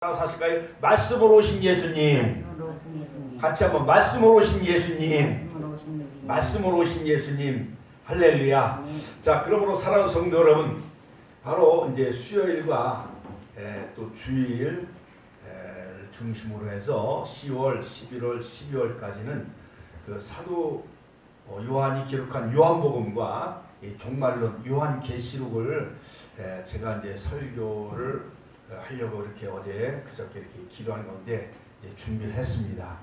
사실까요? 말씀으로 오신 예수님. 같이 한번 말씀으로 오신 예수님. 말씀으로 오신 예수님. 할렐루야. 자, 그러므로 사랑하는 성도 여러분, 바로 이제 수요일과 또 주일 중심으로 해서 10월, 11월, 12월까지는 그 사도 요한이 기록한 요한복음과 종말론 요한계시록을 제가 이제 설교를 하려고 이렇게 어제 그저께 이렇게 기도한 건데 이제 준비를 했습니다.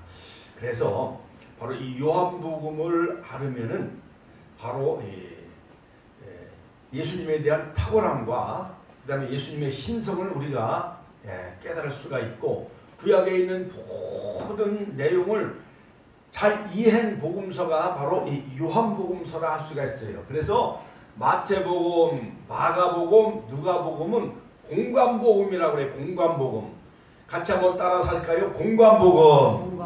그래서 바로 이 요한복음을 알으면은 바로 예수님에 대한 탁월함과 그다음에 예수님의 신성을 우리가 깨달을 수가 있고 구약에 있는 모든 내용을 잘 이해한 복음서가 바로 이 요한복음서라 할 수가 있어요. 그래서 마태복음, 마가복음, 누가복음은 공관복음이라고 그래요. 공관복음. 같이 한번 따라서 할까요? 공관복음.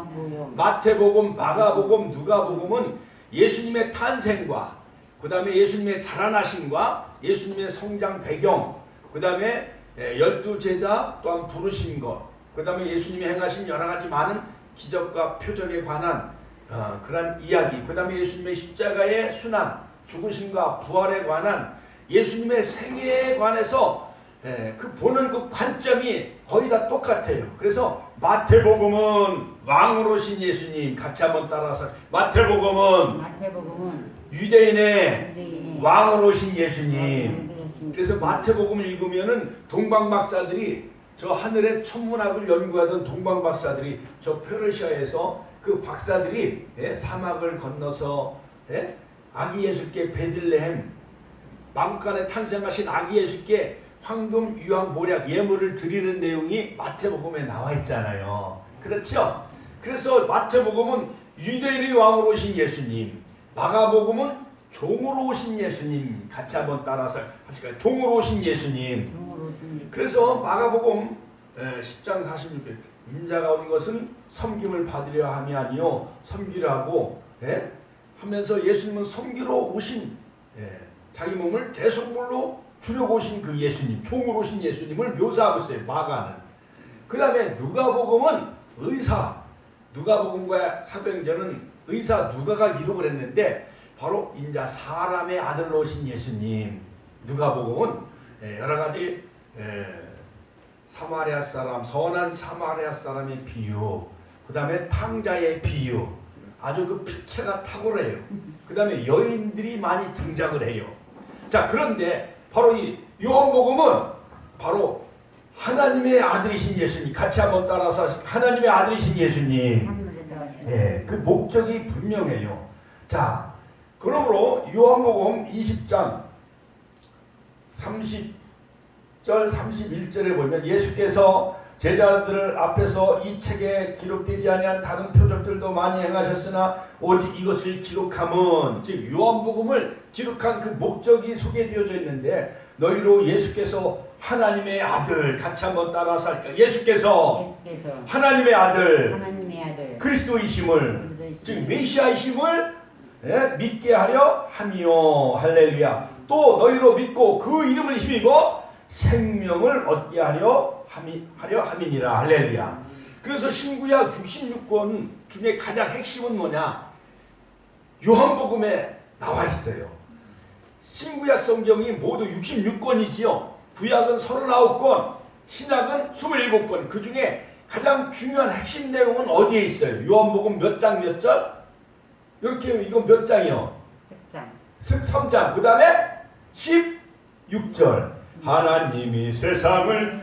마태복음, 마가복음, 누가복음은 예수님의 탄생과 그 다음에 예수님의 자라나심과 예수님의 성장 배경, 그 다음에 12제자 또한 부르신 것, 그 다음에 예수님이 행하신 여러 가지 많은 기적과 표적에 관한 그런 이야기, 그 다음에 예수님의 십자가의 순환, 죽으심과 부활에 관한 예수님의 생애에 관해서 그 보는 그 관점이 거의 다 똑같아요. 그래서 마태복음은 왕으로 오신 예수님, 같이 한번 따라서 마태복음은 유대인의 왕으로 오신 예수님. 그래서 마태복음을 읽으면은 동방박사들이 저 하늘의 천문학을 연구하던 동방박사들이 저 페르시아에서 그 박사들이 사막을 건너서 아기 예수께 베들레헴 마구간에 탄생하신 아기 예수께 황금, 유황, 모략, 예물을 드리는 내용이 마태복음에 나와 있잖아요. 그렇죠? 그래서 마태복음은 유대인의 왕으로 오신 예수님, 마가복음은 종으로 오신 예수님. 같이 한번 따라서 하실까요? 종으로 오신 예수님. 그래서 마가복음 10장 46절 인자가 온 것은 섬김을 받으려 함이 아니요 섬기라고 하면서 예수님은 섬기러 오신 자기 몸을 대속물로 주려고 오신 그 예수님, 종으로 오신 예수님을 묘사하고 있어요. 마가는. 그 다음에 누가복음은 의사, 누가복음과 사도행전은 의사 누가가 기록을 했는데 바로 인자 사람의 아들로 오신 예수님. 누가복음은 여러 가지 사마리아 사람, 선한 사마리아 사람의 비유, 그 다음에 탕자의 비유, 아주 그 필체가 탁월해요. 그 다음에 여인들이 많이 등장을 해요. 자, 그런데 바로 이 요한복음은 바로 하나님의 아들이신 예수님. 같이 한번 따라서 하나님의 아들이신 예수님. 그 목적이 분명해요. 자, 그러므로 요한복음 20장 30절 31절에 보면 예수께서 제자들 앞에서 이 책에 기록되지 아니한 다른 표적들도 많이 행하셨으나 오직 이것을 기록함은, 즉 요한복음을 기록한 그 목적이 소개되어져 있는데 너희로 예수께서 하나님의 아들, 같이 한번 따라서 할까? 예수께서 하나님의 아들, 그리스도이심을, 즉 메시아이심을 믿게 하려 함이요. 할렐루야. 또 너희로 믿고 그 이름을 힘입어 생명을 얻게 하려 함이니라. 할렐루야. 그래서 신구약 66권 중에 가장 핵심은 뭐냐? 요한복음에 나와 있어요. 신구약 성경이 모두 66권이지요. 구약은 39권, 신약은 27권. 그 중에 가장 중요한 핵심 내용은 어디에 있어요? 요한복음 몇 장 몇 절? 이렇게 이건 몇 장이요? 13장. 그 다음에 16절. 하나님이 세상을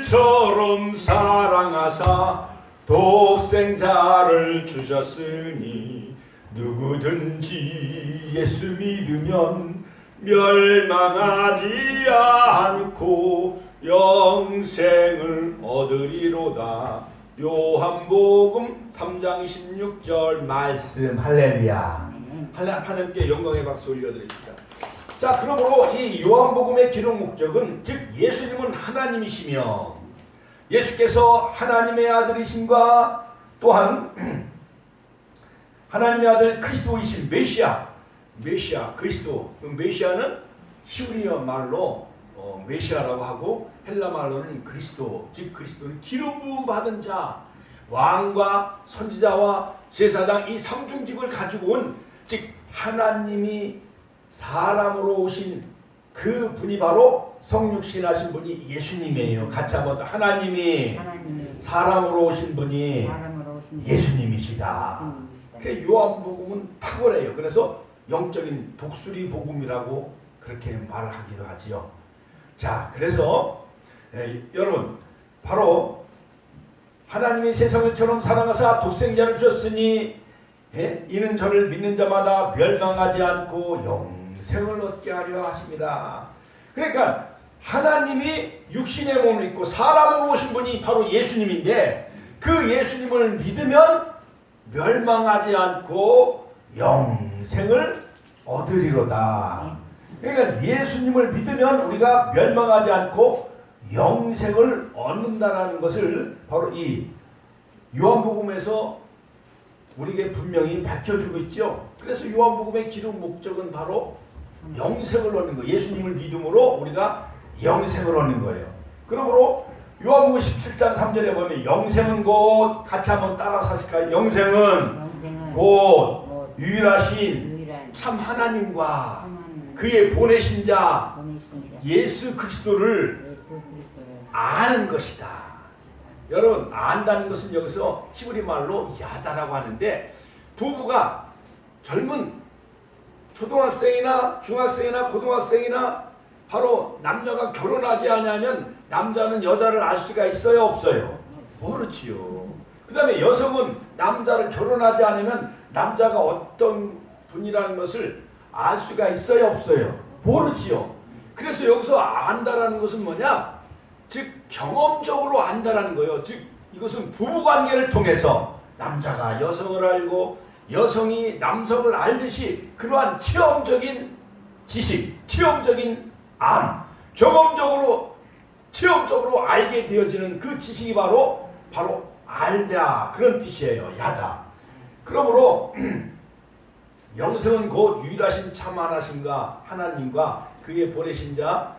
이처럼 사랑하사 독생자를 주셨으니 누구든지 예수 믿으면 멸망하지 않고 영생을 얻으리로다. 요한복음 3장 16절 말씀. 할렐루야. 하나님께 영광의 박수 올려드립니다. 자, 그러므로 이 요한복음의 기록 목적은, 즉 예수님은 하나님이시며 예수께서 하나님의 아들이신과 또한 하나님의 아들 그리스도이신 메시아 그리스도. 메시아는 히브리어 말로 메시아라고 하고 헬라 말로는 그리스도, 즉 그리스도는 기름 부음 받은 자, 왕과 선지자와 제사장 이 삼중직을 가지고 온, 즉 하나님이 사람으로 오신 그 분이 바로 성육신 하신 분이 예수님이에요. 같이 한번 하나님이 사람으로 오신 분이 예수님이시다. 그 요한복음은 탁월해요. 그래서 영적인 독수리 복음이라고 그렇게 말하기도 하지요. 자, 그래서 여러분 바로 하나님이 세상을 처럼 사랑하사 독생자를 주셨으니 이는 저를 믿는 자마다 멸망하지 않고 영생을 얻게 하려 하십니다. 그러니까 하나님이 육신의 몸을 입고 사람으로 오신 분이 바로 예수님인데 그 예수님을 믿으면 멸망하지 않고 영생을 얻으리로다. 그러니까 예수님을 믿으면 우리가 멸망하지 않고 영생을 얻는다라는 것을 바로 이 요한복음에서 우리에게 분명히 밝혀주고 있죠. 그래서 요한복음의 기록 목적은 바로 영생을 얻는 거예요. 예수님을 믿음으로 우리가 영생을 얻는 거예요. 그러므로 요한복음 17장 3절에 보면 영생은 곧, 같이 한번 따라서 하실까요? 영생은 곧 유일하신 참 하나님과 그의 보내신 자 예수 그리스도를 아는 것이다. 여러분, 안다는 것은 여기서 히브리 말로 야다라고 하는데, 부부가 젊은 초등학생이나 중학생이나 고등학생이나 바로 남녀가 결혼하지 않으면 남자는 여자를 알 수가 있어요, 없어요? 모르지요. 그 다음에 여성은 남자를 결혼하지 않으면 남자가 어떤 분이라는 것을 알 수가 있어요, 없어요? 모르지요. 그래서 여기서 안다라는 것은 뭐냐? 즉 경험적으로 안다라는 거예요. 즉 이것은 부부관계를 통해서 남자가 여성을 알고 여성이 남성을 알듯이 그러한 체험적인 지식, 체험적인 경험적으로 체험적으로 알게 되어지는 그 지식이 바로 알다, 그런 뜻이에요. 야다. 그러므로 영생은 곧 유일하신 참 하나님과 그의 보내신 자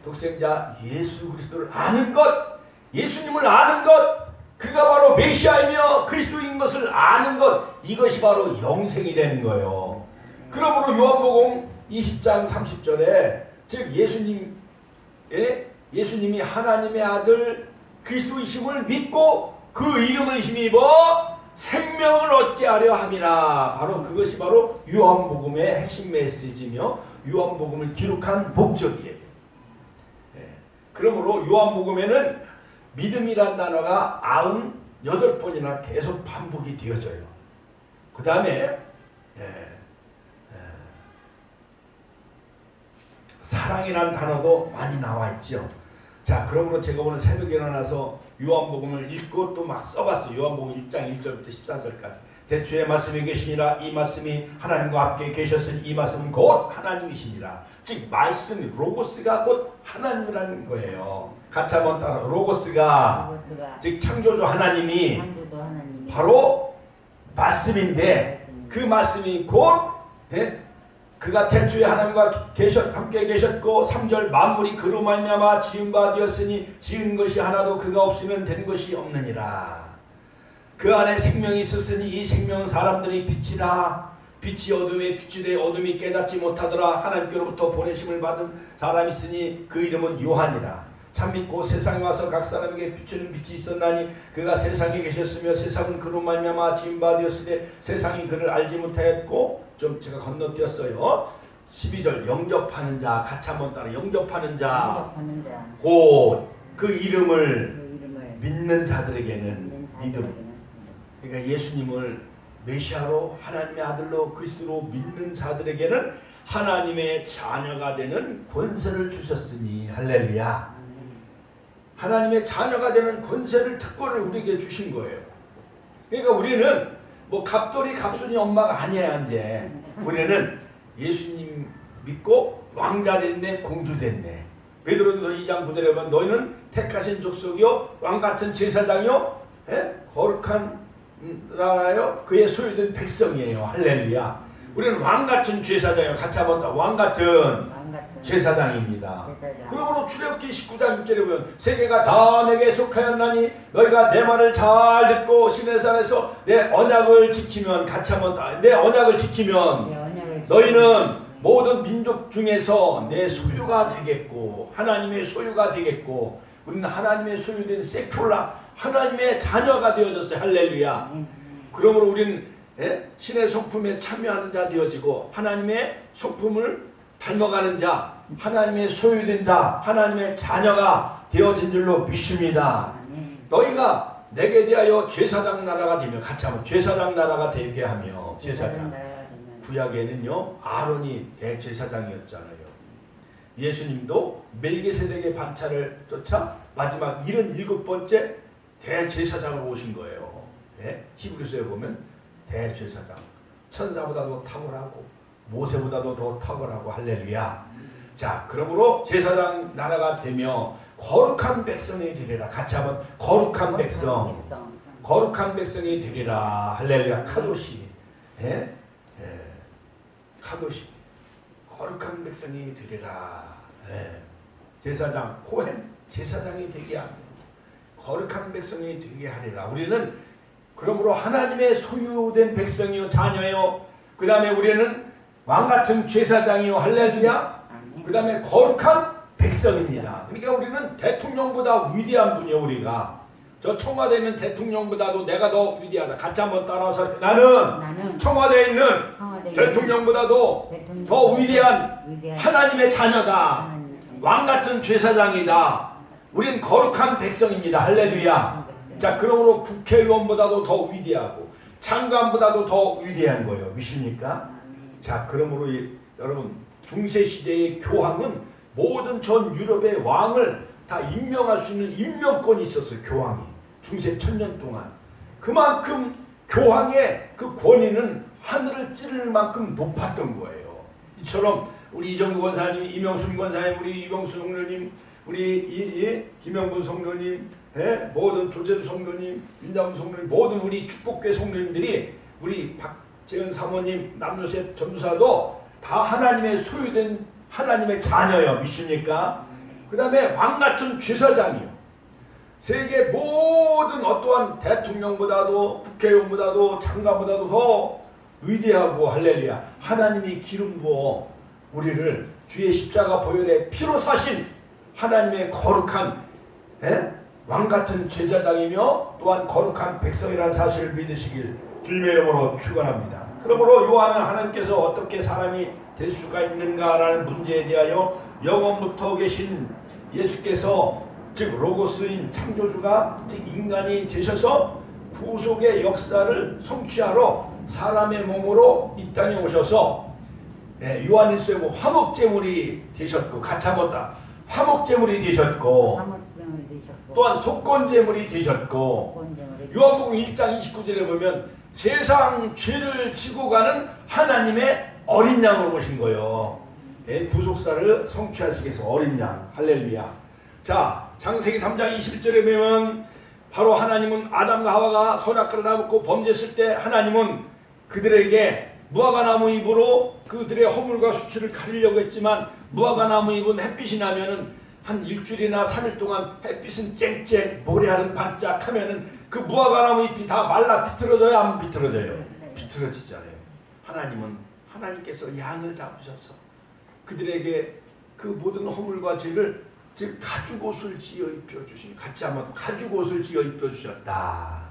독생자 예수 그리스도를 아는 것, 예수님을 아는 것, 그가 바로 메시아이며 그리스도인 것을 아는 것, 이것이 바로 영생이라는 거예요. 그러므로 요한복음 20장 30절에 즉 예수님이 하나님의 아들 그리스도이심을 믿고 그 이름을 힘입어 생명을 얻게 하려 함이라. 바로 그것이 바로 요한복음의 핵심 메시지며 요한복음을 기록한 목적이에요. 그러므로 요한복음에는 믿음이란 단어가 98번이나 계속 반복이 되어져요. 그 다음에 사랑이란 단어도 많이 나와 있죠. 자, 그러므로 제가 오늘 새벽에 일어나서 요한복음을 읽고 또 막 써봤어요. 요한복음 1장 1절부터 14절까지. 대초에 말씀이 계시니라. 이 말씀이 하나님과 함께 계셨으니 이 말씀은 곧 하나님이시니라. 즉 말씀, 로고스가 곧 하나님이라는 거예요. 같이 한번 따라. 로고스가 즉 창조주 하나님이 바로 말씀인데 그 말씀이 곧 그가 태초에 하나님과 함께 계셨고 3절 만물이 그로 말미암아 지은 바 되었으니 지은 것이 하나도 그가 없으면 된 것이 없느니라. 그 안에 생명이 있었으니 이 생명은 사람들이 빛이라. 빛이 어둠에 비추되 어둠이 깨닫지 못하더라. 하나님께로부터 보내심을 받은 사람이 있으니 그 이름은 요한이라. 참 믿고 세상에 와서 각 사람에게 비추는 빛이 있었나니 그가 세상에 계셨으며 세상은 그로 말미암아 지은 바 되었으되 세상이 그를 알지 못하였고, 좀 제가 건너뛰었어요. 12절 영접하는 자, 같이 한번 따라. 영접하는 자 곧 그 이름을 믿는 자들에게는 믿음. 그러니까 예수님을 메시아로 하나님의 아들로 그리스도로 믿는 자들에게는 하나님의 자녀가 되는 권세를 주셨으니 할렐루야. 하나님의 자녀가 되는 권세를, 특권을 우리에게 주신 거예요. 그러니까 우리는 뭐 갑돌이 갑순이 엄마가 아니야. 이제 우리는 예수님 믿고 왕자 됐네, 공주 됐네. 베드로전서 2장 9절에 보면 너희는 택하신 족속이요 왕같은 제사장이요 거룩한 나라요 그의 소유된 백성이에요. 할렐루야. 우리는 왕 같은 제사장이에요. 같이 한번 왕 같은 제사장입니다. 그러므로 출애굽기 19장 6절에 보면 세계가 다 내게 속하였나니 너희가 내 말을 잘 듣고 시내산에서 내 언약을 지키면 같이 한번 내 언약을 지키면 너희는 모든 민족 중에서 내 소유가 되겠고 하나님의 소유가 되겠고 우리는 하나님의 소유된 세큘라 하나님의 자녀가 되어졌어요. 할렐루야. 그러므로 우리는 신의 성품에 참여하는 자 되어지고 하나님의 성품을 닮아가는 자, 하나님의 소유된 자, 하나님의 자녀가 되어진 줄로 믿습니다. 너희가 내게 대하여 제사장 나라가 되며 같이 한번 제사장 나라가 되게 하며 제사장. 구약에는요 아론이 대제사장이었잖아요. 예수님도 멜기세덱의 반차를 쫓아 마지막 77번째 대제사장으로 오신 거예요. 히브리서에 보면 대제사장 천사보다도 탁월하고 모세보다도 더 탁월하고 할렐루야. 자 그러므로 제사장 나라가 되며 거룩한 백성이 되리라. 같이 한번 거룩한 백성 거룩한 백성이 되리라. 할렐루야. 카도시 카도시 거룩한 백성이 되리라. 제사장 코헨 제사장이 되게 하며 거룩한 백성이 되게 하리라. 우리는 그러므로 하나님의 소유된 백성이요 자녀요. 그 다음에 우리는 왕같은 제사장이요 할렐루야. 그 다음에 거룩한 백성입니다. 그러니까 우리는 대통령보다 위대한 분이요. 우리가 저 청와대에 있는 대통령보다도 내가 더 위대하다. 같이 한번 따라서 나는 청와대에 있는 대통령보다도 더 위대한 하나님의 자녀다. 왕같은 제사장이다. 우린 거룩한 백성입니다. 할렐루야. 자 그러므로 국회의원보다도 더 위대하고 장관보다도 더 위대한 거예요. 믿습니까? 자 그러므로 여러분 중세시대의 교황은 모든 전 유럽의 왕을 다 임명할 수 있는 임명권이 있었어요. 교황이 중세 1000년 동안 그만큼 교황의 그 권위는 하늘을 찌를 만큼 높았던 거예요. 이처럼 우리 이정구 권사님, 이명순 권사님, 우리 이병수 성도님, 우리 김영분 성도님, 모든 조재두 성도님, 윤장훈 성도님, 모든 우리 축복교회 성도님들이 우리 박재은 사모님, 남요셉 전도사도 다 하나님의 소유된 하나님의 자녀요. 믿습니까? 그 다음에 왕같은 제사장이요. 세계 모든 어떠한 대통령보다도 국회의원보다도 장관보다도 더 위대하고 할렐루야. 하나님이 기름 부어 우리를 주의 십자가 보혈의 피로 사신 하나님의 거룩한 왕같은 제사장이며 또한 거룩한 백성이라는 사실을 믿으시길 주님의 이름으로 축원합니다. 그러므로 요한은 하나님께서 어떻게 사람이 될 수가 있는가라는 문제에 대하여 영원부터 계신 예수께서 즉 로고스인 창조주가 즉 인간이 되셔서 구속의 역사를 성취하러 사람의 몸으로 이 땅에 오셔서 요한일서에 보면 화목제물이 되셨고 같이 한번 다 화목제물이 되셨고 또한 속건제물이 되셨고 요한복음 1장 29절에 보면 세상 죄를 지고 가는 하나님의 어린 양으로 오신 거예요. 구속사를 성취하시기 위해서 어린 양. 할렐루야. 자 창세기 3장 21절에 보면 바로 하나님은 아담과 하와가 선악과를 따먹고 범죄했을 때 하나님은 그들에게 무화과나무 잎으로 그들의 허물과 수치를 가리려고 했지만 무화과나무 잎은 햇빛이 나면은 한 일주일이나 3일 동안 햇빛은 쨍쨍 모래알은 반짝하면은 그 무화과나무 잎이 다 말라 비틀어져요? 안 비틀어져요? 비틀어지잖아요. 하나님은 하나님께서 양을 잡으셔서 그들에게 그 모든 허물과 죄를 즉 가죽옷을 지어 입혀주신 같이 한번 가죽옷을 지어 입혀주셨다.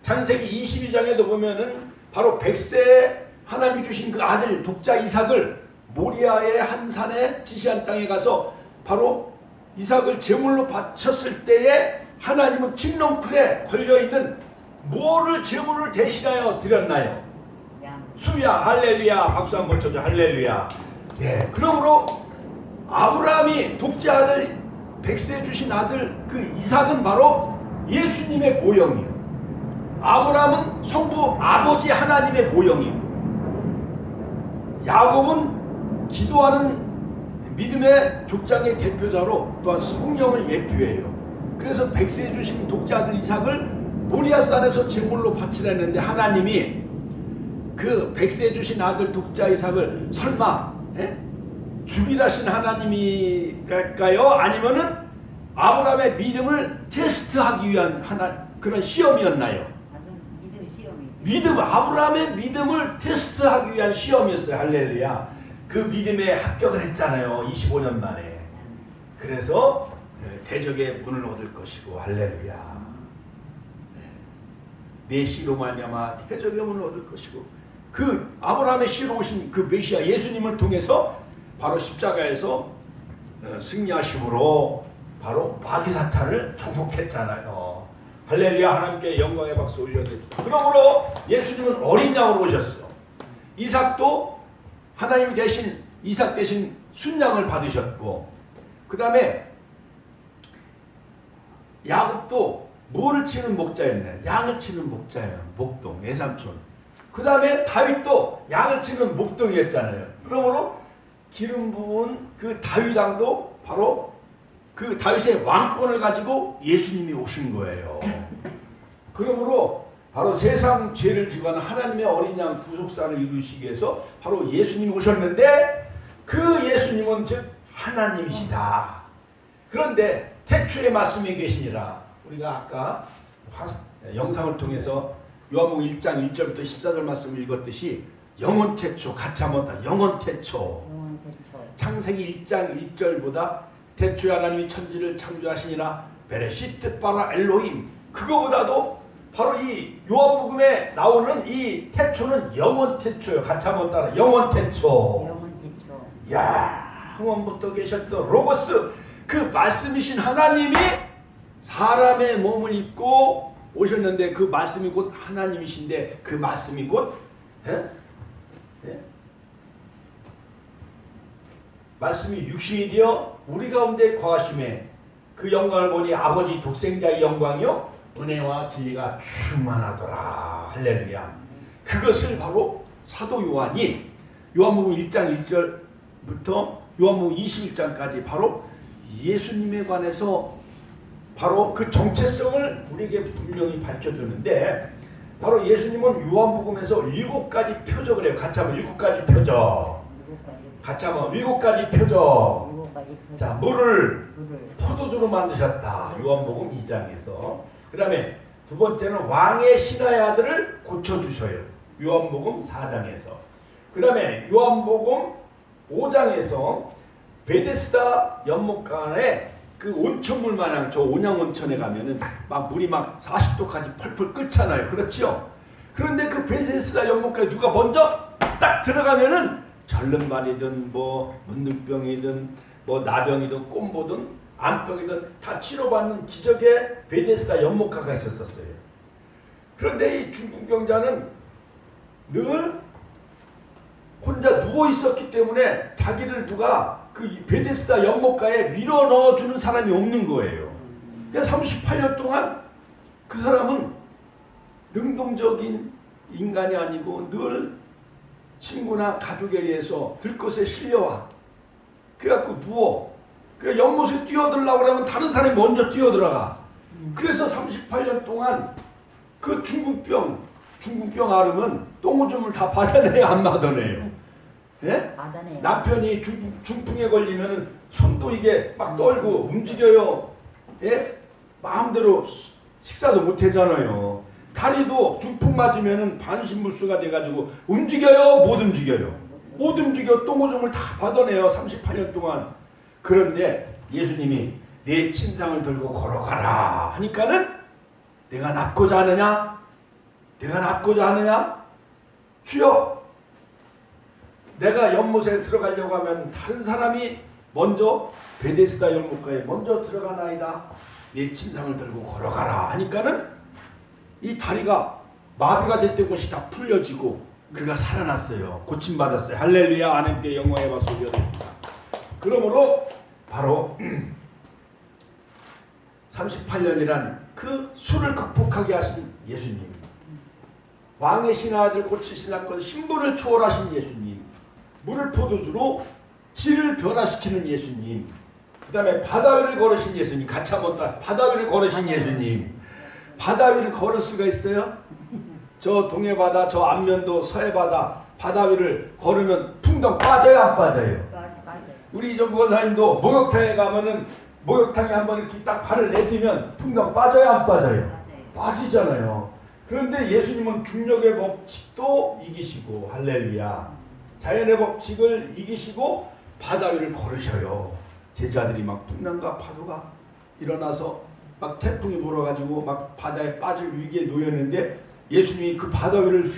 창세기 22장에도 보면은 바로 백세 하나님이 주신 그 아들 독자 이삭을 모리아의 한 산에 지시한 땅에 가서 바로 이삭을 제물로 바쳤을 때에 하나님은 칙렁쿨에 걸려있는 뭐를 제물을 대신하여 드렸나요? 수야. 할렐루야. 박수 한번 쳐줘. 할렐루야. 그러므로 아브라함이 독자 아들 백세 주신 아들 그 이삭은 바로 예수님의 모형이에요. 아브라함은 성부 아버지 하나님의 모형이고 야곱은 기도하는 믿음의 족장의 대표자로 또한 성령을 예표해요. 그래서 백세 주신 독자 아들 이삭을 모리아산에서 제물로 바치라 했는데 하나님이 그 백세 주신 아들 독자 이삭을 설마 주일하신 하나님이랄까요? 아니면은 아브라함의 믿음을 테스트하기 위한 그런 시험이었나요? 아브라함의 믿음을 테스트하기 위한 시험이었어요. 할렐루야. 그 믿음에 합격을 했잖아요. 25년 만에. 그래서 대적의 문을 얻을 것이고, 할렐루야. 내 씨로 말미암아 대적의 문을 얻을 것이고, 그 아브라함의 씨로 오신 그 메시아 예수님을 통해서 바로 십자가에서 승리하심으로 바로 마귀 사탄을 정복했잖아요. 할렐루야. 하나님께 영광의 박수 올려드립니다. 그러므로 예수님은 어린 양으로 오셨어요. 이삭도 하나님 대신 이삭 대신 순양을 받으셨고, 그 다음에 야곱도 무를 치는 목자였네. 양을 치는 목자예요. 목동 외삼촌. 그 다음에 다윗도 양을 치는 목동이었잖아요. 그러므로 기름 부은 그 다윗 왕도 바로 그 다윗의 왕권을 가지고 예수님이 오신 거예요. 그러므로 바로 세상 죄를 지고 하는 하나님의 어린 양 구속사를 이루시기 위해서 바로 예수님이 오셨는데, 그 예수님은 즉 하나님이시다. 그런데 태초에 말씀이 계시니라. 우리가 아까 영상을 통해서 요한복음 1장 1절부터 14절 말씀을 읽었듯이 영원 태초, 가차못다 영원 태초. 창세기 1장 1절보다 태초에 하나님이 천지를 창조하시니라 베레시트 바라 엘로힘, 그거보다도 바로 이 요한복음에 나오는 이 태초는 영원 태초예요. 가차못다라 영원 태초. 야, 처음부터 계셨던 로고스, 그 말씀이신 하나님이 사람의 몸을 입고 오셨는데, 그 말씀이 곧 하나님이신데, 그 말씀이 곧 말씀이 육신이 되어 우리 가운데 거하심에 그 영광을 보니 아버지 독생자의 영광이요 은혜와 진리가 충만하더라. 할렐루야. 그것을 바로 사도 요한이 요한복음 1장 1절부터 요한복음 21장까지 바로 예수님에 관해서 바로 그 정체성을 우리에게 분명히 밝혀주는데, 바로 예수님은 요한복음에서 7가지 표적을 해요. 같이 한번 7가지 표적. 같이 한번 7가지 표적. 자, 물을 포도주로 만드셨다. 요한복음 2장에서. 그 다음에 두 번째는 왕의 신하의 아들을 고쳐주셔요. 요한복음 4장에서. 그 다음에 요한복음 5장에서 베데스다 연못간에 그 온천물 마냥 저 온양온천에 가면은 막 물이 막 40도까지 펄펄 끓잖아요. 그렇지요? 그런데 그 베데스다 연못가에 누가 먼저 딱 들어가면은 절름발이든 뭐 문둥병이든 뭐 나병이든 꼼보든 암병이든 다 치료받는 기적의 베데스다 연못가가 있었어요. 그런데 이 중풍 병자는 늘 혼자 누워 있었기 때문에 자기를 누가 그 베데스다 연못가에 밀어 넣어주는 사람이 없는 거예요. 그래서 38년 동안 그 사람은 능동적인 인간이 아니고 늘 친구나 가족에 의해서 들것에 실려와. 그래갖고 누워. 그 연못에 뛰어들려고 그러면 다른 사람이 먼저 뛰어들어가. 그래서 38년 동안 그 중풍병 앓으면 똥오줌을 다 받아내요, 안 받아내요? 예? 남편이 중풍에 걸리면 손도 이게 막 떨고 움직여요. 예? 마음대로 식사도 못 하잖아요. 다리도 중풍 맞으면 반신불수가 돼가지고 움직여요? 못 움직여요? 못 움직여. 똥오줌을 다 받아내요, 38년 동안. 그런데 예수님이 내 침상을 들고 걸어가라 하니까는 내가 낫고자 하느냐? 내가 낫고자 하느냐? 주여, 내가 연못에 들어가려고 하면 다른 사람이 먼저 베데스다 연못가에 먼저 들어가나이다. 내 침상을 들고 걸어가라 하니까는 이 다리가 마비가 됐던 것이 다 풀려지고 그가 살아났어요. 고침받았어요. 할렐루야. 하나님께 영광의 박수 올려드립니다. 그러므로 바로 38년이란 그 수를 극복하게 하신 예수님, 왕의 신하들 고치신 사건 신부를 초월하신 예수님, 물을 포도주로 질을 변화시키는 예수님, 그 다음에 바다 위를 걸으신 예수님, 같이 한번 바다 위를 걸으신 예수님. 바다 위를 걸을 수가 있어요? 저 동해바다, 저 안면도, 서해바다, 바다 위를 걸으면 풍덩 빠져요, 안 빠져요? 맞아요. 우리 저 목사님도 목욕탕에 가면은 목욕탕에 한번 이렇게 딱 발을 내디면 풍덩 빠져요, 안 빠져요? 빠지잖아요. 그런데 예수님은 중력의 법칙도 이기시고, 할렐루야, 자연의 법칙을 이기시고 바다 위를 걸으셔요. 제자들이 막 풍랑과 파도가 일어나서 막 태풍이 불어가지고 막 바다에 빠질 위기에 놓였는데 예수님이 그 바다 위를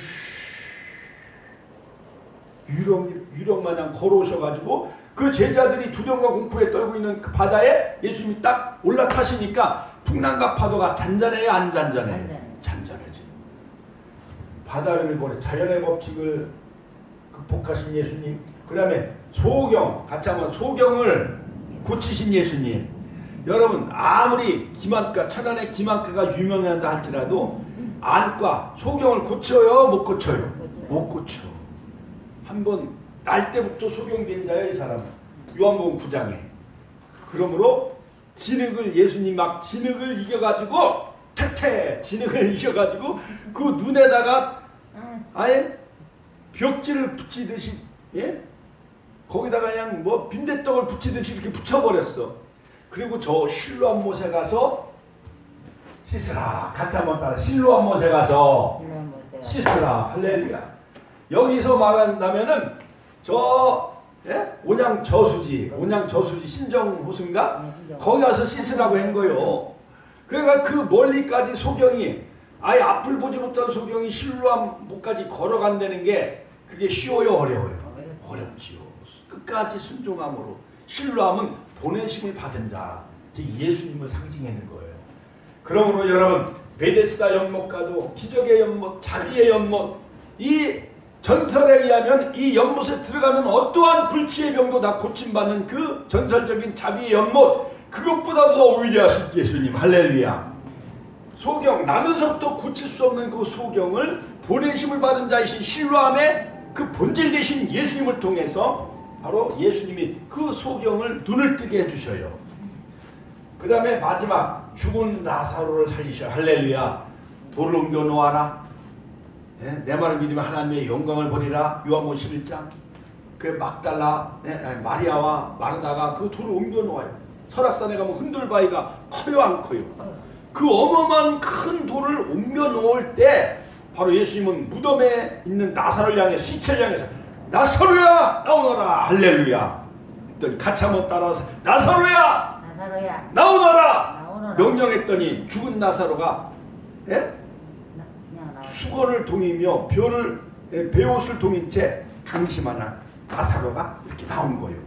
유령마냥 걸어오셔가지고 그 제자들이 두려움과 공포에 떨고 있는 그 바다에 예수님이 딱 올라타시니까 풍랑과 파도가 잔잔해요, 안 잔잔해요? 잔잔해져. 바다 위를 걸어 자연의 법칙을 극복하신 예수님, 그 다음에 소경, 같이 한번 소경을 고치신 예수님. 여러분, 아무리 김한과, 천안의 김한과가 유명하다 할지라도 안과, 소경을 고쳐요, 못 고쳐요? 못 고쳐. 한번 날 때부터 소경된 자야, 이 사람은. 요한복음 9장에. 그러므로 진흙을, 예수님 막 진흙을 이겨가지고 진흙을 이겨가지고 그 눈에다가 아예 벽지를 붙이듯이, 예? 거기다가 그냥 뭐 빈대떡을 붙이듯이 이렇게 붙여버렸어. 그리고 저 실로암 못에 가서 씻으라. 같이 한번 따라. 실로암 못에 가서 씻으라. 할렐루야. 여기서 말한다면은 저 온양 저수지 신정호수인가? 거기 가서 씻으라고 한 거요. 그러니까 그 멀리까지 소경이, 아예 앞을 보지 못한 소경이 실로암 못까지 걸어간다는 게 그게 쉬워요, 어려워요? 어렵지요. 끝까지 순종함으로. 실로암은 보내심을 받은 자, 즉 예수님을 상징하는 거예요. 그러므로 여러분, 베데스다 연못가도 기적의 연못, 자비의 연못, 이 전설에 의하면 이 연못에 들어가면 어떠한 불치의 병도 다 고침받는 그 전설적인 자비의 연못, 그것보다 더 위대하신 예수님, 할렐루야. 소경, 나면서부터 고칠 수 없는 그 소경을 보내심을 받은 자이신 실로암의 그 본질 되신 예수님을 통해서 바로 예수님이 그 소경을 눈을 뜨게 해주셔요. 그 다음에 마지막 죽은 나사로를 살리셔. 할렐루야. 돌을 옮겨 놓아라. 내 말을 믿으면 하나님의 영광을 보리라. 요한복음 11장. 그 막달라 마리아와 마르다가 그 돌을 옮겨 놓아요. 설악산에 가면 흔들바위가 커요, 안 커요? 그 어마어마한 큰 돌을 옮겨 놓을 때 바로 예수님은 무덤에 있는 나사로를 향해, 시체를 향해서 나사로야 나오너라. 할렐루야. 그랬더니 같이 한번 따라와서 나사로야 나오너라 명령했더니 죽은 나사로가 수건을 동이며 베옷을 동인 채 강심하나 나사로가 이렇게 나온 거예요.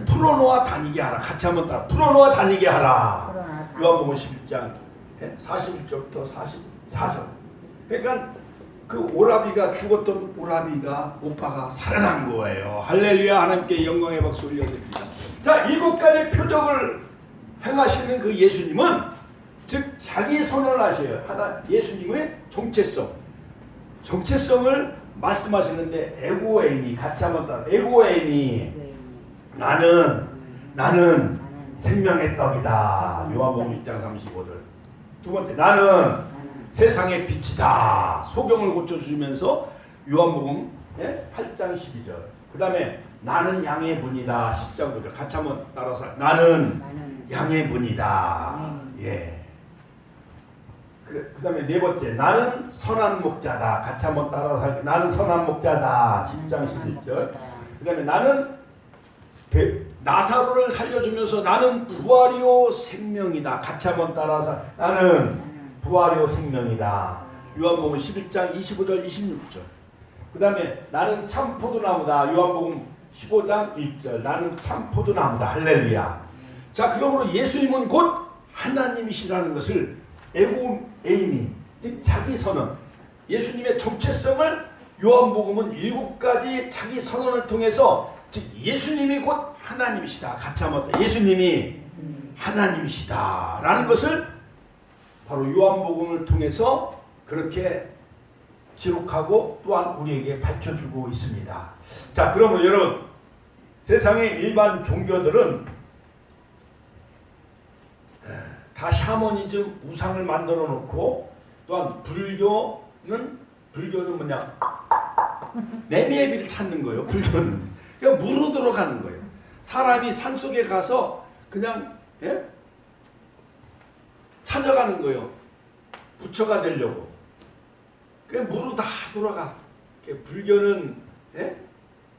풀어놓아 다니게 하라. 같이 한번 따라. 풀어놓아 다니게 하라. 요한복음 11장 41절부터 44절. 그러니까 그 오라비가, 죽었던 오빠가 살아난 거예요. 할렐루야. 하나님께 영광의 박수 올려드립니다. 자, 7가지 표적을 행하시는 그 예수님은 즉 자기 선언하셔요. 예수님의 정체성을 말씀하시는데 에고에이미, 같이 한번 따라. 에고에이미, 나는 생명의 떡이다. 요한복음 1장 35절. 두 번째, 나는 세상의 빛이다. 소경을 고쳐주면서 요한복음 8장 12절. 그 다음에 나는 양의 문이다. 10장 9절. 같이 한번 따라서. 나는 양의 문이다. 예. 그 다음에 네 번째, 나는 선한 목자다. 같이 한번 따라서. 나는 선한 목자다. 10장 11절. 그 다음에 나는 나사로를 살려주면서 나는 부활이요 생명이다. 같이 한번 따라서. 나는 부활이요 생명이다. 요한복음 11장 25절 26절. 그 다음에 나는 참 포도나무다. 요한복음 15장 1절. 나는 참 포도나무다. 할렐루야. 자, 그러므로 예수님은 곧 하나님이시라는 것을 에고에이미, 즉 자기 선언, 예수님의 정체성을 요한복음은 7가지 자기 선언을 통해서, 즉 예수님이 곧 하나님이시다. 같이 한번 예수님이 하나님이시다 라는 것을 바로 요한복음을 통해서 그렇게 기록하고 또한 우리에게 밝혀주고 있습니다. 자, 그러므로 여러분, 세상의 일반 종교들은 다 샤머니즘, 우상을 만들어 놓고, 또한 불교, 불교는 뭐냐? 내미애비를 찾는 거예요. 불교는. 그러니까 무로 들어가는 거예요. 사람이 산속에 가서 그냥 예? 찾아가는 거예요. 부처가 되려고. 그냥 무로 다 돌아가. 불교는 예?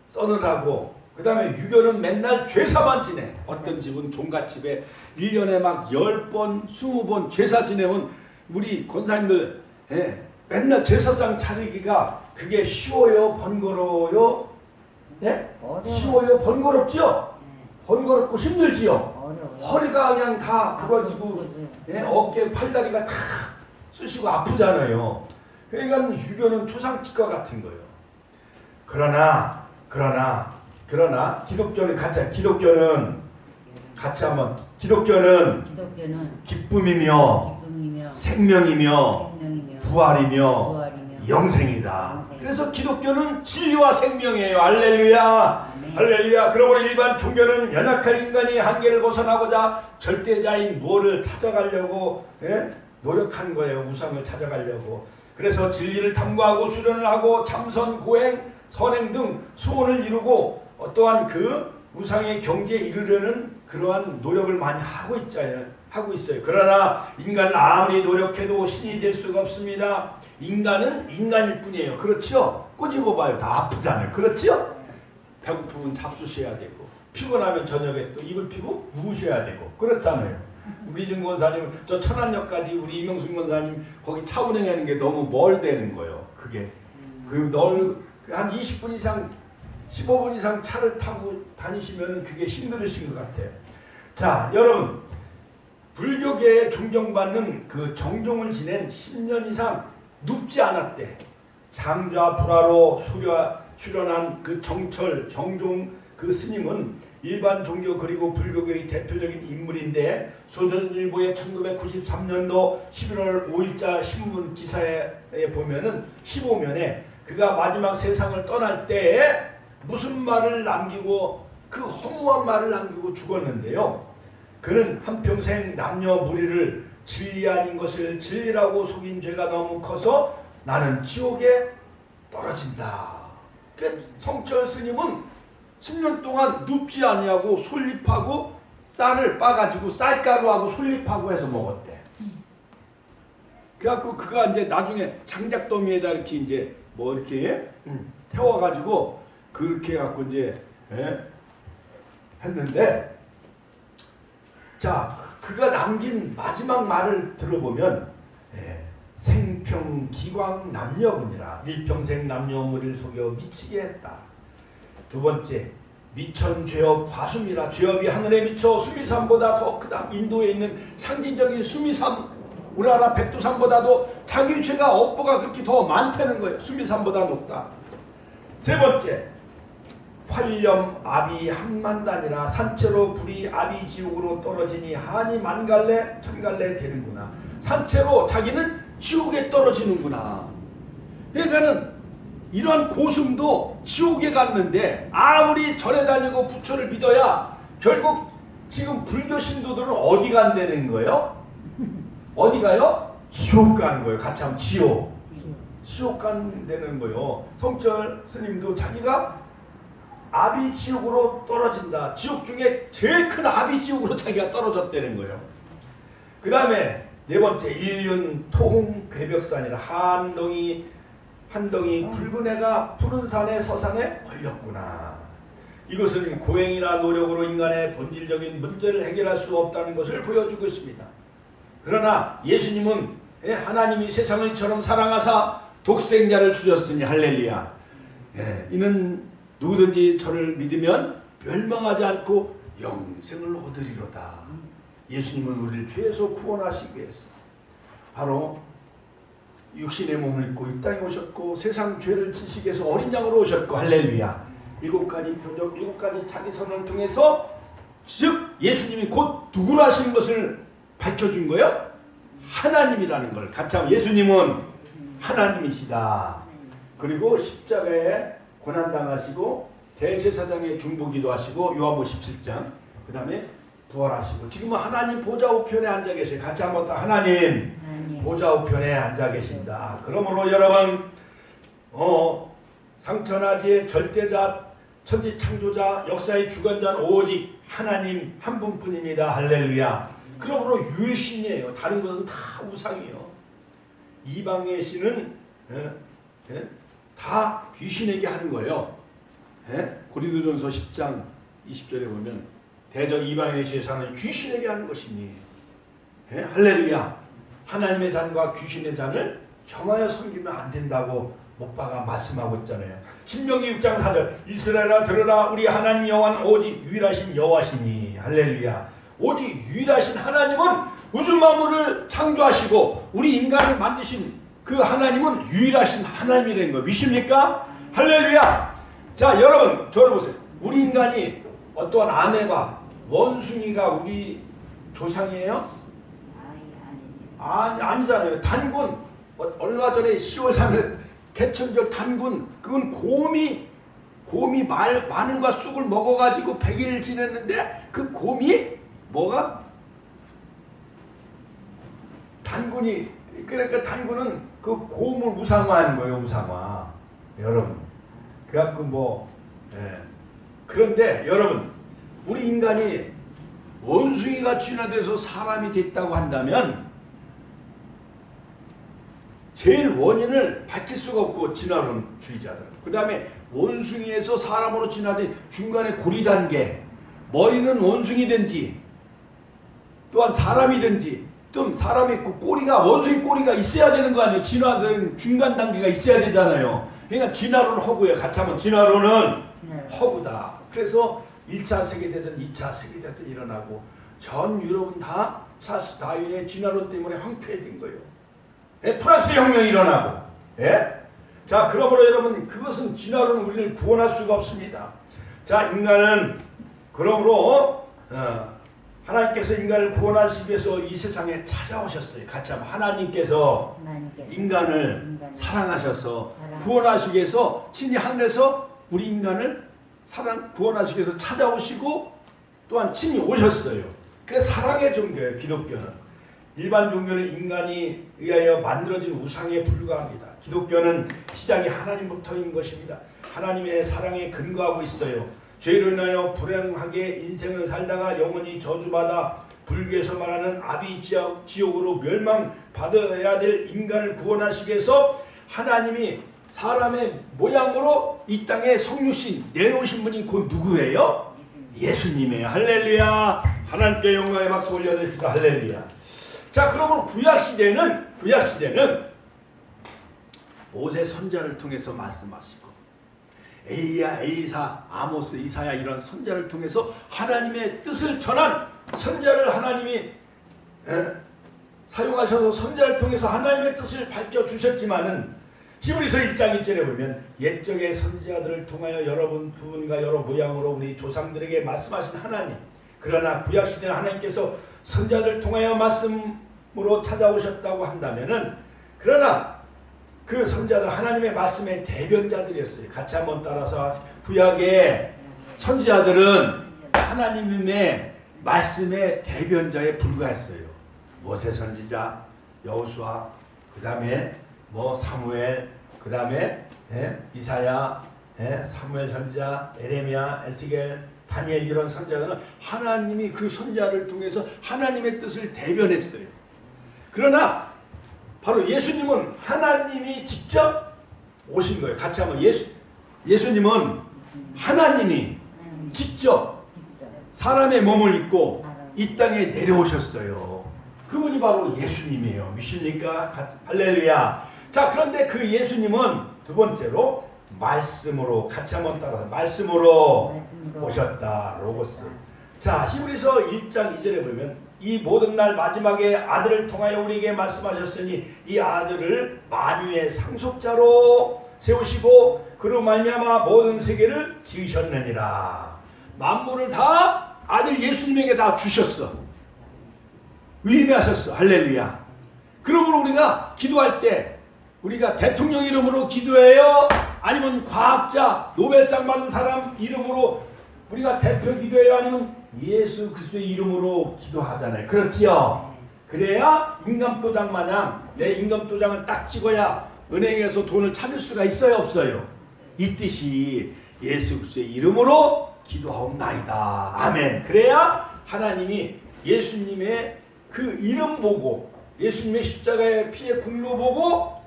써느라고. 그 다음에 유교는 맨날 제사만 지내. 어떤 집은 종갓집에 1년에 막 10번, 20번 제사 지내면 우리 권사님들 예? 맨날 제사상 차리기가 그게 쉬워요? 번거로워요? 예? 쉬워요? 번거롭지요? 번거롭고 힘들지요? 허리가 그냥 다 부러지고 예? 어깨, 팔다리가 다 쑤시고 아프잖아요. 그러니까 유교는 초상집과 같은 거예요. 그러나 기독교는 같이 한번 기독교는 기쁨이며 생명이며 부활이며 영생이다. 그래서 기독교는 진리와 생명이에요. 할렐루야. 할렐루야. 그러므로 일반 종교는 연약한 인간이 한계를 벗어나고자 절대자인 무엇을 찾아가려고 노력한 거예요. 우상을 찾아가려고. 그래서 진리를 탐구하고 수련을 하고 참선, 고행, 선행 등 소원을 이루고 또한 그 우상의 경지에 이르려는 그러한 노력을 많이 하고 있어요. 그러나 인간은 아무리 노력해도 신이 될 수가 없습니다. 인간은 인간일 뿐이에요. 그렇죠? 꼬집어봐요. 다 아프잖아요. 그렇죠? 배고프면 잡수셔야 되고 피곤하면 저녁에 또 입을 피고 누우셔야 되고 그렇잖아요. 우리 이준 권사님 저 천안역까지 우리 이명순 권사님 거기 차 운행하는 게 너무 멀대는 거예요. 그게 한 20분 이상 15분 이상 차를 타고 다니시면 그게 힘들으신 것 같아요. 자, 여러분 불교계에 존경받는 그 정종을 지낸 10년 이상 눕지 않았대. 장좌 불화로 수련한 그 정종 그 스님은 일반 종교 그리고 불교계의 대표적인 인물인데 조선일보의 1993년도 11월 5일자 신문 기사에 보면은 15면에 그가 마지막 세상을 떠날 때에 무슨 말을 남기고 그 허무한 말을 남기고 죽었는데요. 그는 한평생 남녀 무리를 진리 아닌 것을 진리라고 속인 죄가 너무 커서 나는 지옥에 떨어진다. 성철 스님은 10년 동안 눕지 아니하고 솔잎하고 쌀을 빠가지고 쌀가루하고 솔잎하고 해서 먹었대. 그래갖고 그가 이제 나중에 장작더미에다 이렇게 이제 뭐 이렇게 태워가지고 그렇게 해갖고 이제 했는데 자 그가 남긴 마지막 말을 들어보면 생평기광 남녀군이라 일평생 남녀무리를 속여 미치게 했다. 두 번째 미천죄업 과수미라 죄업이 하늘에 미쳐 수미산보다 더 크다. 인도에 있는 상징적인 수미산 우리나라 백두산보다도 자기 죄가 업보가 그렇게 더 많다는 거예요. 수미산보다 높다. 세 번째 활염 아비 한만단이라 산채로 불이 아비 지옥으로 떨어지니 한이 만갈래 천갈래 되는구나. 산채로 자기는 지옥에 떨어지는구나. 그러니까는 이런 고승도 지옥에 갔는데 아무리 절에 다니고 부처를 믿어야 결국 지금 불교 신도들은 어디 간다는 거예요? 어디 가요? 지옥 가는 거예요. 같이 하면 지옥 간다는 거예요. 성철 스님도 자기가 아비 지옥으로 떨어진다. 지옥 중에 제일 큰 아비 지옥으로 자기가 떨어졌다는 거예요. 그 다음에 네 번째 일륜 토홍 괴벽산이라 한덩이 붉은 해가 푸른 산의 서산에 걸렸구나. 이것은 고행이나 노력으로 인간의 본질적인 문제를 해결할 수 없다는 것을 보여주고 있습니다. 그러나 예수님은 하나님이 세상을 이처럼 사랑하사 독생자를 주셨으니 할렐루야. 이는 누구든지 저를 믿으면 멸망하지 않고 영생을 얻으리로다. 예수님은 우리를 죄에서 구원하시기 위해서 바로 육신의 몸을 입고 이 땅에 오셨고 세상 죄를 지시기 위해서 어린 양으로 오셨고 할렐루야. 7가지 표적 7가지 자기선을 통해서 즉 예수님이 곧 누구라 하시는 것을 밝혀준 거예요. 하나님이라는 걸 같이 하면 예수님은 하나님이시다. 그리고 십자가에 고난당하시고 대제사장의 중보기도 하시고 요한복음 17장 그 다음에 부활하시고 지금은 하나님 보좌 우편에 앉아 계세요. 같이 한번 더 하나님 보좌 우편에 앉아 계신다. 그러므로 여러분 상천하지의 절대자, 천지 창조자, 역사의 주관자는 오직 하나님 한 분뿐입니다. 할렐루야. 그러므로 유일신이에요. 다른 것은 다 우상이에요. 이방의 신은 다 귀신에게 하는 거예요. 고린도전서 10장 20절에 보면 대적 이방인의 제사는 귀신에게 하는 것이니 할렐루야. 하나님의 잔과 귀신의 잔을 겸하여 섬기면 안 된다고 목바가 말씀하고 있잖아요. 신명기 6장 4절 이스라엘아 들으라 우리 하나님 여호와는 오직 유일하신 여호와시니 할렐루야. 오직 유일하신 하나님은 우주 만물을 창조하시고 우리 인간을 만드신 그 하나님은 유일하신 하나님이라는 거 믿습니까? 할렐루야. 자 여러분 저를 보세요. 우리 인간이 어떠한 아메바 원숭이가 우리 조상이에요? 아니잖아요. 단군 얼마 전에 10월 3일 개천절 단군 그건 곰이 마늘과 쑥을 먹어가지고 100일을 지냈는데 그 곰이 뭐가? 단군이 그러니까 단군은 그 곰을 우상화하는 거예요. 우상화. 여러분 그래갖고 그런데 여러분 우리 인간이 원숭이가 진화돼서 사람이 됐다고 한다면 제일 원인을 밝힐 수가 없고 진화론주의자들은 그 다음에 원숭이에서 사람으로 진화된 중간에 고리 단계 머리는 원숭이든지 또한 사람이든지 또 사람이 있고 꼬리가 원숭이 꼬리가 있어야 되는 거 아니에요. 진화된 중간 단계가 있어야 되잖아요. 그러니까 진화론은 허구예요. 같이 하면 진화론은 허구다. 그래서 1차 세계대전 2차 세계대전 일어나고 전 유럽은 다 찰스 다윈의 진화론 때문에 황폐해진 거예요. 프랑스 혁명이 일어나고 자 그러므로 여러분 그것은 진화론은 우리를 구원할 수가 없습니다. 자 인간은 그러므로 하나님께서 인간을 구원하시기 위해서 이 세상에 찾아오셨어요. 같이 하면 하나님께서 인간을 사랑하셔서 구원하시기 위해서 친히 하늘에서 우리 인간을 구원하시기 위해서 찾아오시고 또한 친히 오셨어요. 그래서 사랑의 종교예요. 기독교는. 일반 종교는 인간이 의하여 만들어진 우상에 불과합니다. 기독교는 시작이 하나님부터인 것입니다. 하나님의 사랑에 근거하고 있어요. 죄로 인하여 불행하게 인생을 살다가 영원히 저주받아 불교에서 말하는 아비 지옥으로 멸망받아야 될 인간을 구원하시기 위해서 하나님이 사람의 모양으로 이 땅에 성육신 내려오신 분이 곧 누구예요? 예수님이에요. 할렐루야. 하나님께 영광의 박수 올려드립니다. 할렐루야. 자 그러면 구약시대는 모세 선자를 통해서 말씀하시고 엘리야, 엘리사, 아모스, 이사야 이런 선자를 통해서 하나님의 뜻을 전한 선자를 하나님이 사용하셔서 선자를 통해서 하나님의 뜻을 밝혀주셨지만은 히브리서 1장 1절에 보면 옛적의 선지자들을 통하여 여러분 부분과 여러 모양으로 우리 조상들에게 말씀하신 하나님 그러나 구약시대는 하나님께서 선자들을 통하여 말씀으로 찾아오셨다고 한다면은 그러나 그 선자들 하나님의 말씀의 대변자들이었어요. 같이 한번 따라서 구약의 선지자들은 하나님의 말씀의 대변자에 불과했어요. 모세 선지자, 여호수아, 그 다음에 사무엘, 그 다음에 이사야, 사무엘 선지자, 에레미야, 에스겔, 다니엘 이런 선지자들은 하나님이 그 선지자를 통해서 하나님의 뜻을 대변했어요. 그러나 바로 예수님은 하나님이 직접 오신 거예요. 같이 한번 예수님은 하나님이 직접 사람의 몸을 입고 이 땅에 내려오셨어요. 그분이 바로 예수님이에요. 믿습니까? 할렐루야. 자 그런데 그 예수님은 두 번째로 말씀으로 같이 한번 따라서 말씀으로 오셨다. 로고스. 자 히브리서 1장 2절에 보면 이 모든 날 마지막에 아들을 통하여 우리에게 말씀하셨으니 이 아들을 만유의 상속자로 세우시고 그로 말미암아 모든 세계를 지으셨느니라. 만물을 다 아들 예수님에게 다 주셨어. 위임하셨어. 할렐루야. 그러므로 우리가 기도할 때 우리가 대통령 이름으로 기도해요? 아니면 과학자, 노벨상 받은 사람 이름으로 우리가 대표 기도해요? 아니면 예수 그리스도의 이름으로 기도하잖아요. 그렇지요? 그래야 인감도장 마냥 내 인감도장을 딱 찍어야 은행에서 돈을 찾을 수가 있어요, 없어요? 있듯이 예수 그리스도의 이름으로 기도하옵나이다. 아멘. 그래야 하나님이 예수님의 그 이름 보고 예수님의 십자가의 피의 공로 보고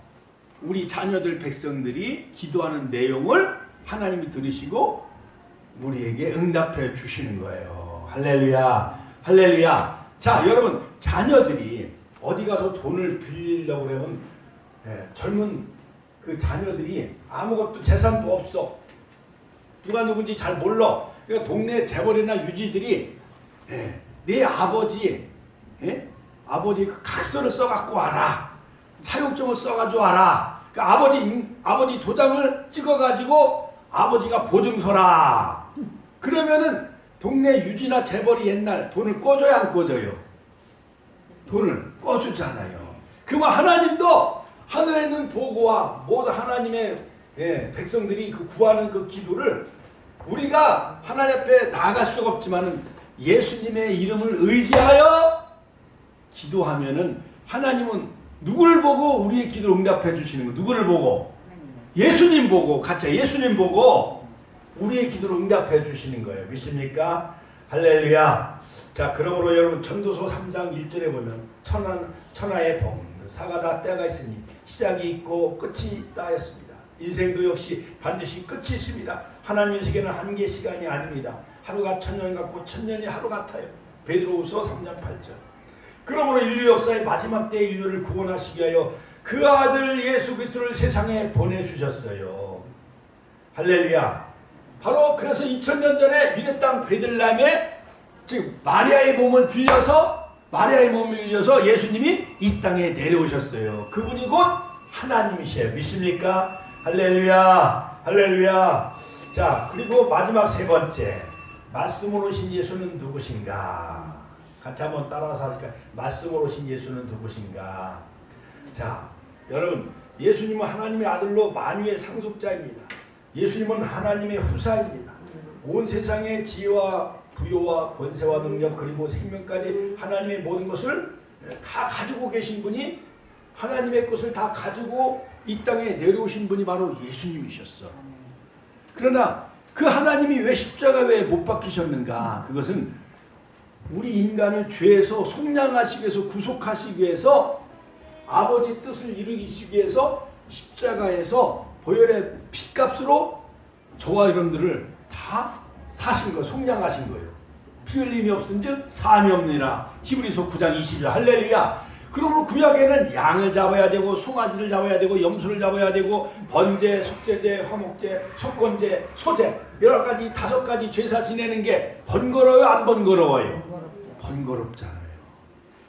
우리 자녀들 백성들이 기도하는 내용을 하나님이 들으시고 우리에게 응답해 주시는 거예요. 할렐루야. 할렐루야. 자, 여러분 자녀들이 어디 가서 돈을 빌리려고 그러면 젊은 그 자녀들이 아무것도 재산도 없어. 누가 누군지 잘 몰라. 그러니까 동네 재벌이나 유지들이 네 아버지 아버지 그 각서를 써갖고 와라. 차용증을 써가지고 와라. 그 아버지 도장을 찍어가지고 아버지가 보증서라. 그러면은 동네 유지나 재벌이 옛날 돈을 꿔줘야 안 꿔줘요? 돈을 꿔주잖아요. 그러면 하나님도 하늘에 있는 보고와 모든 하나님의 백성들이 그 구하는 그 기도를 우리가 하나님 앞에 나아갈 수가 없지만은 예수님의 이름을 의지하여 기도하면은 하나님은 누구를 보고 우리의 기도를 응답해 주시는 거예요? 누구를 보고? 예수님 보고, 같이 예수님 보고 우리의 기도를 응답해 주시는 거예요. 믿습니까? 할렐루야. 자, 그러므로 여러분 전도서 3장 1절에 보면 천하의 범 사가 다 때가 있으니 시작이 있고 끝이 있다 했습니다. 인생도 역시 반드시 끝이 있습니다. 하나님의 세계는 한계 시간이 아닙니다. 하루가 천년 같고 천년이 하루 같아요. 베드로후서 3장 8절. 그러므로 인류 역사의 마지막 때 인류를 구원하시기 위하여 그 아들 예수 그리스도를 세상에 보내주셨어요. 할렐루야. 바로 그래서 2000년 전에 유대 땅 베들레헴에 지금 마리아의 몸을 빌려서 예수님이 이 땅에 내려오셨어요. 그분이 곧 하나님이세요. 믿습니까? 할렐루야. 할렐루야. 자, 그리고 마지막 세 번째. 말씀으로 오신 예수는 누구신가? 같이 한번 따라서 할까요? 말씀으로 오신 예수는 누구신가? 자, 여러분, 예수님은 하나님의 아들로 만유의 상속자입니다. 예수님은 하나님의 후사입니다. 온 세상의 지혜와 부요와 권세와 능력 그리고 생명까지 하나님의 모든 것을 다 가지고 계신 분이 하나님의 것을 다 가지고 이 땅에 내려오신 분이 바로 예수님이셨어. 그러나 그 하나님이 왜 십자가에 못 박히셨는가? 그것은 우리 인간을 죄에서 속량하시기 위해서 구속하시기 위해서 아버지 뜻을 이루시기 위해서 십자가에서 보혈의 피값으로 저와 여러분들을 다 사신 거예요. 속량하신 거예요. 피 흘림이 없은즉 사함이 없느니라. 히브리서 9장 20절. 할렐루야. 그러므로 구약에는 양을 잡아야 되고 송아지를 잡아야 되고 염소를 잡아야 되고 번제, 속죄제, 화목제, 속건제, 소제 여러 가지 5가지 제사 지내는 게 번거로워요? 안 번거로워요? 번거롭잖아요.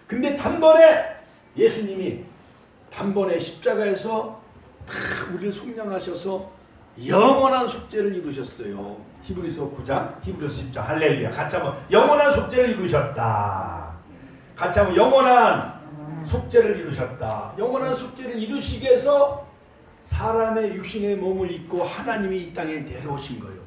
근데 단번에 예수님이 단번에 십자가에서 다 우리를 속량하셔서 영원한 속죄를 이루셨어요. 히브리서 9장, 히브리서 10장. 할렐루야. 같이 한번 영원한 속죄를 이루셨다. 같이 한번 영원한 속죄를 이루셨다. 영원한 속죄를 이루시기 위해서 사람의 육신의 몸을 입고 하나님이 이 땅에 내려오신 거예요.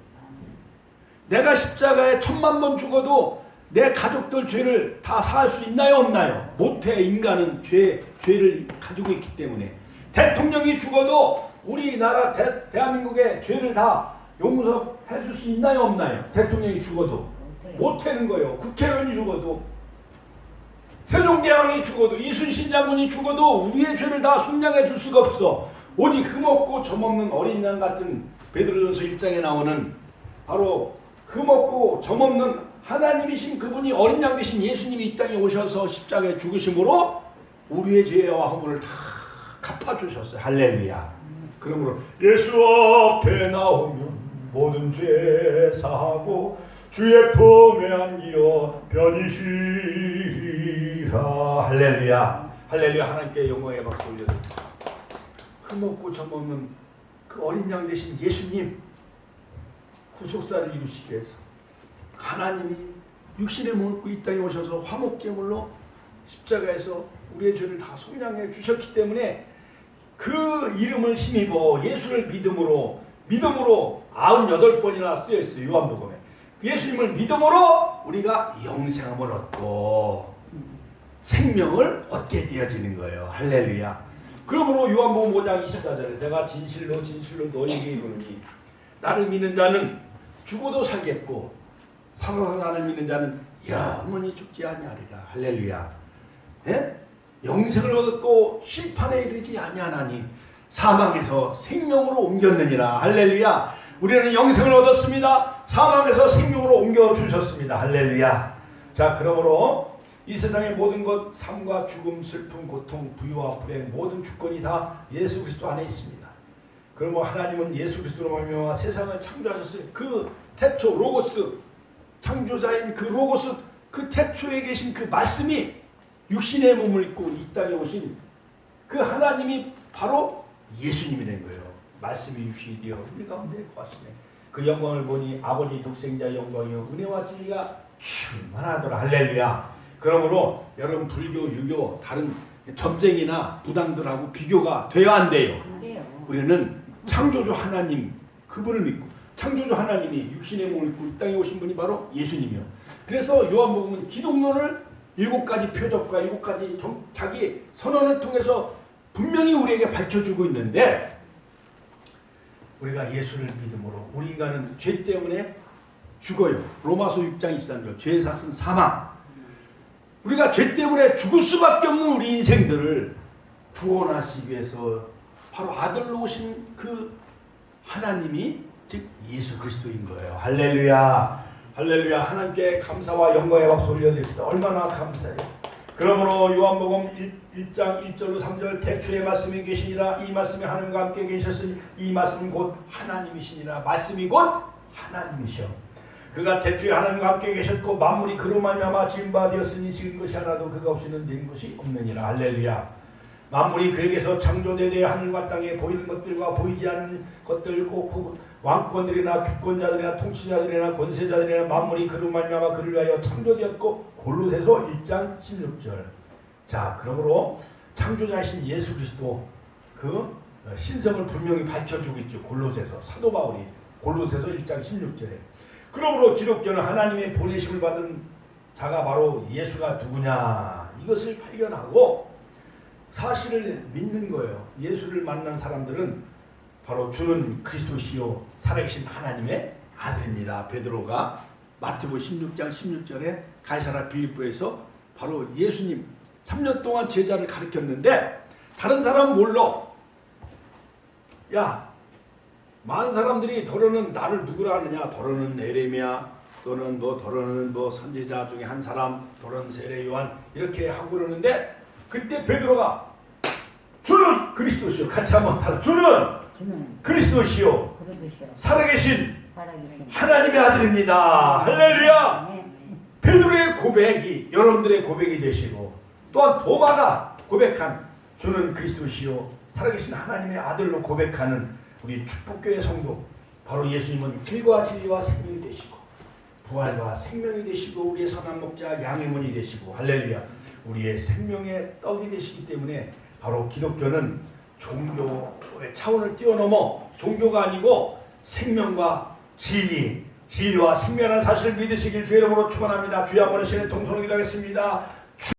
내가 십자가에 1000만 번 죽어도 내 가족들 죄를 다 사할 수 있나요, 없나요? 못해. 인간은 죄를 가지고 있기 때문에. 대통령이 죽어도 우리나라 대한민국의 죄를 다 용서해 줄 수 있나요, 없나요? 대통령이 죽어도 못하는 거예요. 국회의원이 죽어도, 세종대왕이 죽어도, 이순신 장군이 죽어도 우리의 죄를 다 속량해 줄 수가 없어. 오직 흠없고 점없는 어린 양 같은 베드로전서 1장에 나오는 바로 흠없고 점없는 하나님이신 그분이 어린 양 되신 예수님이 이 땅에 오셔서 십자가에 죽으심으로 우리의 죄와 허물을 다 갚아주셨어요. 할렐루야. 그러므로 예수 앞에 나오면 모든 죄 사하고 주의 품에 안기어 편히 쉬리라. 할렐루야. 할렐루야. 하나님께 영광의 박수 올려드립니다. 흠없고 점없는 그 어린 양 되신 예수님 구속사를 이루시기 위해서 하나님이 육신의 몸을 입고 이 땅에 오셔서 화목제물로 십자가에서 우리의 죄를 다 속량해 주셨기 때문에 그 이름을 힘입어 예수를 믿음으로 98번이나 쓰여있어요. 요한복음에. 예수님을 믿음으로 우리가 영생함을 얻고 생명을 얻게 되어지는 거예요. 할렐루야. 그러므로 요한복음 5장 24절에 내가 진실로 진실로 너희에게 이르노니 나를 믿는 자는 죽어도 살겠고 살아서 나를 믿는 자는 영원히 죽지 아니하리라. 할렐루야. 예? 영생을 얻었고 심판에 이르지 아니하나니 사망에서 생명으로 옮겼느니라. 할렐루야. 우리는 영생을 얻었습니다. 사망에서 생명으로 옮겨주셨습니다. 할렐루야. 자, 그러므로 이 세상의 모든 것, 삶과 죽음, 슬픔, 고통, 부유와 불행, 모든 주권이 다 예수 그리스도 안에 있습니다. 그러므로 하나님은 예수 그리스도로 말미암아 세상을 창조하셨어요. 그 태초 로고스, 창조자인 그 로고스, 그 태초에 계신 그 말씀이 육신의 몸을 입고 이 땅에 오신 그 하나님이 바로 예수님이 된 거예요. 말씀이 육신이 되어 우리 가운데 거하시네. 그 영광을 보니 아버지 독생자의 영광이요 은혜와 진리가 충만하더라. 할렐루야. 그러므로 여러분 불교, 유교, 다른 점쟁이나 무당들하고 비교가 돼야 안 돼요. 우리는 창조주 하나님 그분을 믿고 창조주 하나님이 육신의 몸을 입고 이 땅에 오신 분이 바로 예수님이요. 그래서 요한복음은 기독론을 7가지 표적과 7가지 자기 선언을 통해서 분명히 우리에게 밝혀주고 있는데 우리가 예수를 믿음으로 우리 인간은 죄 때문에 죽어요. 로마서 6장 23절 죄의 삭은 사망. 우리가 죄 때문에 죽을 수밖에 없는 우리 인생들을 구원하시기 위해서 바로 아들로 오신 그 하나님이 즉 예수 그리스도인 거예요. 할렐루야. 할렐루야. 하나님께 감사와 영광의 박수 올려드립니다. 얼마나 감사해요. 그러므로 요한복음 1장 1절로 3절 태초에 말씀이 계시니라 이 말씀이 하나님과 함께 계셨으니 이 말씀은 곧 하나님이시니라. 말씀이 곧 하나님이셔. 그가 태초에 하나님과 함께 계셨고 만물이 그로 말미암아 지은 바 되었으니 지은 것이 하나도 그가 없이는 된 것이 없느니라. 할렐루야. 만물이 그에게서 창조되되 하늘과 땅에 보이는 것들과 보이지 않는 것들 꼭 왕권들이나 주권자들이나 통치자들이나 권세자들이나 만물이 그로 말미암아 그를 위하여 창조되었고 골로새서 1장 16절. 자, 그러므로 창조자이신 예수 그리스도 그 신성을 분명히 밝혀주고 있죠. 골로새서 사도 바울이 골로새서 1장 16절에. 그러므로 기독교는 하나님의 보내심을 받은 자가 바로 예수가 누구냐 이것을 발견하고 사실을 믿는 거예요. 예수를 만난 사람들은 바로 주는 그리스도시요 살아계신 하나님의 아들입니다. 베드로가 마태복음 16장 16절에 가이사랴 빌립보에서 바로 예수님 3년 동안 제자를 가르쳤는데 다른 사람은 몰라. 야, 많은 사람들이 더러는 나를 누구라 하느냐. 더러는 에레미야 또는 더러는 선지자 중에 한 사람, 더러는 세례 요한 이렇게 하고 그러는데 그때 베드로가 주는 그리스도시요. 같이 한번 따라. 주는 그리스도시요 살아계신 하나님의 아들입니다. 할렐루야. 베드로의 고백이 여러분들의 고백이 되시고 또한 도마가 고백한 주는 그리스도시요 살아계신 하나님의 아들로 고백하는 우리 축복교회 성도 바로 예수님은 길과 진리와 생명이 되시고 부활과 생명이 되시고 우리의 선한 목자 양의 문이 되시고 할렐루야 우리의 생명의 떡이 되시기 때문에 바로 기독교는 종교의 차원을 뛰어넘어 종교가 아니고 생명과 진리와 생명이라는 사실을 믿으시길 주의 이름으로 축원합니다. 주여 한번 시간에 동성을 기도하겠습니다.